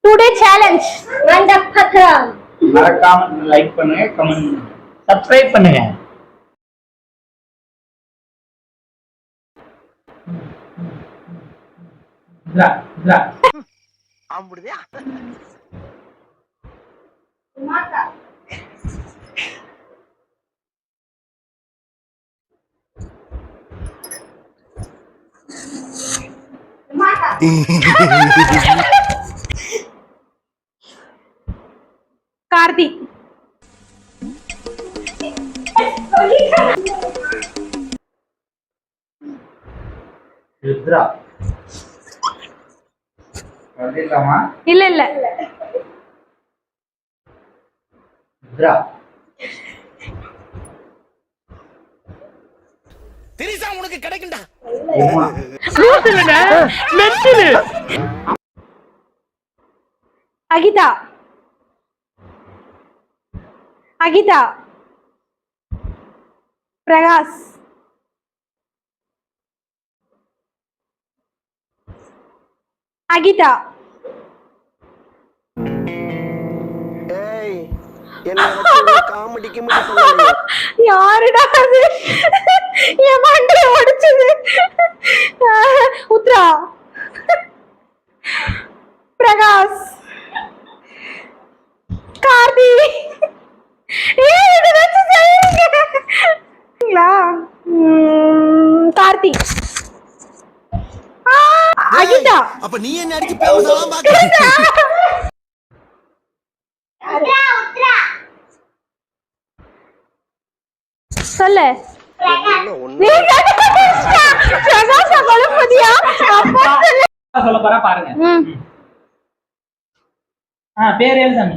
Today challenge வந்த பத்திரம். மறக்காம லைக் பண்ணுங்க, கமெண்ட் பண்ணுங்க, சப்ஸ்கிரைப் பண்ணுங்க. கார்த்தி ருத்ரா வரலாமா? இல்ல இல்ல ருத்ரா தெரிசா உனக்கு கிடைக்கும்டா. உமா அகிதா அகிதா பிரகாஷ் அகிதா ஏய் என்ன காமெடி கிமெடி பண்ணல. யாருடா அது? என் மண்டை உடைச்சது. உத்ரா பிரகாஷ் கார்த்தி. ஏய் இது வெச்சு செய்யுங்களா? கார்த்தி அகிதா. அப்ப நீ என்ன அடிச்சு பேசலாம் பாக்க. சொல்லு. சொல்ல போறா பாருங்க. பேர் எழுதாங்க.